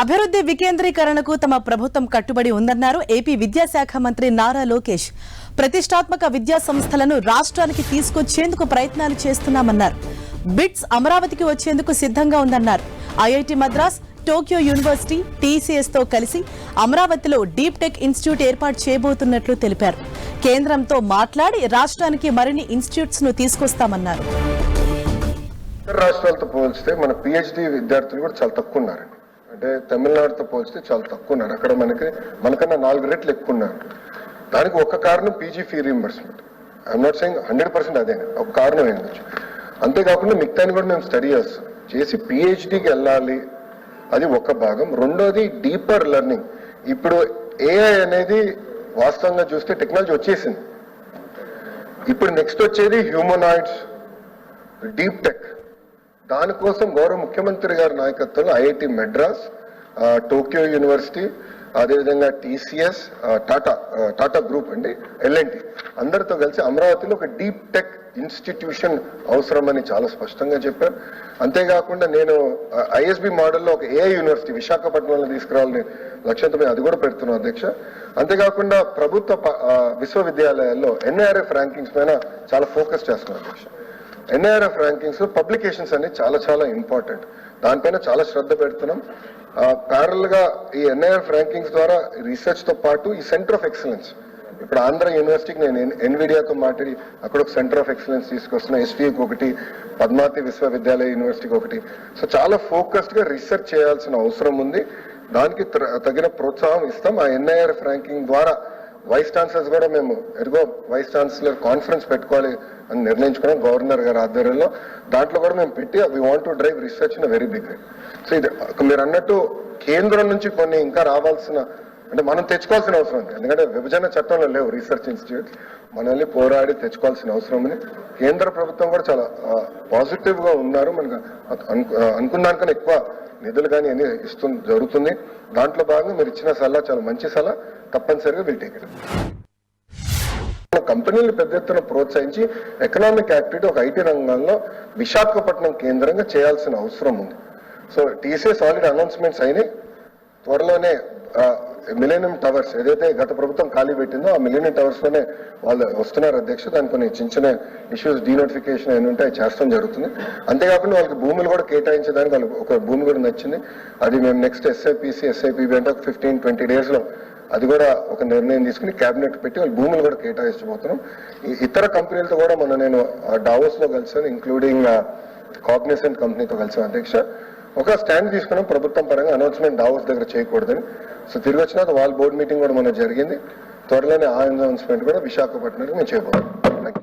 అభివృద్ధి వికేంద్రీకరణకు తమ ప్రభుత్వం కట్టుబడి ఉందన్నారు ఏపీ విద్యాశాఖ మంత్రి నారా లోకేష్. ప్రతిష్టాత్మక విద్యా సంస్థలను రాష్ట్రానికి తీసుకొచ్చేందుకు ప్రయత్నాలు చేస్తున్నామన్నారు. బిట్స్ అమరావతికి వచ్చేందుకు సిద్ధంగా ఉందన్నారు. IIT Madras, Tokyo university, TCS తో కలిసి అమరావతిలో డీప్ టెక్ ఇన్స్టిట్యూట్ ఏర్పాటు చేయబోతున్నట్లు తెలిపారు. కేంద్రంతో మాట్లాడి రాష్ట్రానికి మరిన్ని ఇన్స్టిట్యూట్స్ ను తీసుకొస్తామన్నారు. రాష్ట్రాలతో పోల్చితే మన పిహెచ్డి విద్యార్థులు కూడా చాలా తక్కువ ఉన్నారు. అంటే తమిళనాడుతో పోల్చితే చాలా తక్కువ ఉన్నారు. అక్కడ మనకన్నా 4 రెట్లు ఎక్కువ ఉన్నారు. దానికి ఒక కారణం PG fee reimbursement. I'm not saying 100% అదే ఒక కారణం ఏంటచ్చు. అంతేకాకుండా మిగతాని కూడా మేము స్టడీ చేసి పిహెచ్డికి వెళ్ళాలి, అది ఒక భాగం. రెండోది డీపర్ లెర్నింగ్. ఇప్పుడు ఏఐ అనేది వాస్తవంగా చూస్తే టెక్నాలజీ వచ్చేసింది. ఇప్పుడు నెక్స్ట్ వచ్చేది హ్యూమనాయిడ్స్, డీప్ టెక్. దానికోసం గౌరవ ముఖ్యమంత్రి గారి నాయకత్వంలో ఐఐటి మెడ్రాస్, టోక్యో యూనివర్సిటీ, అదేవిధంగా టీసీఎస్, టాటా గ్రూప్ అండి, ఎల్ఎన్టీ అందరితో కలిసి అమరావతిలో ఒక డీప్ టెక్ ఇన్స్టిట్యూషన్ అవసరమని చాలా స్పష్టంగా చెప్పారు. అంతేకాకుండా నేను ఐఎస్బి మోడల్లో ఒక ఏఐ యూనివర్సిటీ విశాఖపట్నంలో తీసుకురావాలని లక్ష్యంతో మేము అది కూడా పెడుతున్నాం అధ్యక్ష. అంతేకాకుండా ప్రభుత్వ విశ్వవిద్యాలయాల్లో ఎన్ఐఆర్ఎఫ్ ర్యాంకింగ్స్ పైన చాలా ఫోకస్ చేస్తున్నాం అధ్యక్ష. ఎన్ఐఆర్ఎఫ్ ర్యాంకింగ్స్ లో పబ్లికేషన్స్ అనేది చాలా ఇంపార్టెంట్. దానిపైన చాలా శ్రద్ధ పెడుతున్నాం. ప్యారల్ గా ఈ ఎన్ఐఆర్ఎఫ్ ర్యాంకింగ్స్ ద్వారా రీసెర్చ్ తో పాటు ఈ సెంటర్ ఆఫ్ ఎక్సలెన్స్, ఇప్పుడు ఆంధ్ర యూనివర్సిటీకి నేను ఎన్విడియాతో మాట్లాడి అక్కడ ఒక సెంటర్ ఆఫ్ ఎక్సలెన్స్ తీసుకొస్తున్నా, ఎస్వీకి ఒకటి, పద్మావతి విశ్వవిద్యాలయ యూనివర్సిటీకి ఒకటి. సో చాలా ఫోకస్డ్ గా రీసెర్చ్ చేయాల్సిన అవసరం ఉంది. దానికి తగిన ప్రోత్సాహం ఇస్తాం. ఆ ఎన్ఐఆర్ఎఫ్ ర్యాంకింగ్ ద్వారా వైస్ ఛాన్సలర్స్ కూడా మేము వైస్ ఛాన్సలర్ కాన్ఫరెన్స్ పెట్టుకోవాలి అని నిర్ణయించుకున్నాం గవర్నర్ గారి ఆధ్వర్యంలో. దాంట్లో కూడా మేము పెట్టి we want to drive research in very big way. So ఇది మీరు అన్నట్టు కేంద్రం నుంచి కొన్ని ఇంకా రావాల్సిన, అంటే మనం తెచ్చుకోవాల్సిన అవసరం ఉంది. ఎందుకంటే విభజన చట్టంలో లేవు రీసెర్చ్ ఇన్స్టిట్యూట్స్. మనల్ని పోరాడి తెచ్చుకోవాల్సిన అవసరం ఉంది. కేంద్ర ప్రభుత్వం కూడా చాలా పాజిటివ్ గా ఉన్నారు. మనకు అనుకున్న దానికన్నా ఎక్కువ నిధులు కానీ అన్ని జరుగుతుంది. దాంట్లో భాగంగా మీరు ఇచ్చిన సలహా చాలా మంచి సలహా, తప్పనిసరిగా వీల్ టేక్ ఇట్. కంపెనీలు పెద్ద ఎత్తున ప్రోత్సహించి ఎకనామిక్ యాక్టివిటీ ఒక ఐటీ రంగంలో విశాఖపట్నం కేంద్రంగా చేయాల్సిన అవసరం ఉంది. సో టీసీఎస్ ఆల్రెడీ అనౌన్స్మెంట్స్ అయినాయి. త్వరలోనే మిలేనియం టవర్స్ ఏదైతే గత ప్రభుత్వం ఖాళీ పెట్టిందో ఆ మిలేనియం టవర్స్ లోనే వాళ్ళు వస్తున్నారు అధ్యక్ష. దానికి కొన్ని చిన్న ఇష్యూస్ డీనోటిఫికేషన్ అయిన ఉంటే చేస్తాం జరుగుతుంది. అంతేకాకుండా వాళ్ళకి భూములు కూడా కేటాయించడానికి వాళ్ళకి ఒక భూమి కూడా నచ్చింది. అది మేము నెక్స్ట్ ఎస్ఐపిబి అంటే 15-20 days లో అది కూడా ఒక నిర్ణయం తీసుకుని క్యాబినెట్ పెట్టి వాళ్ళు భూములు కూడా కేటాయించబోతున్నాం. ఇతర కంపెనీలతో కూడా నేను డావోస్ లో కలిసాను, ఇంక్లూడింగ్ కాగ్నిసెంట్ కంపెనీతో కలిసాను అధ్యక్ష. ఒక స్టాండ్ తీసుకున్నాం ప్రభుత్వం పరంగా, అనౌన్స్మెంట్ డావోస్ దగ్గర చేయకూడదని. సో తిరిగి వచ్చిన వాళ్ళ బోర్డు మీటింగ్ కూడా జరిగింది. త్వరలోనే ఆ అనౌన్స్మెంట్ కూడా విశాఖపట్నంలో మేము చేయబోతున్నాం.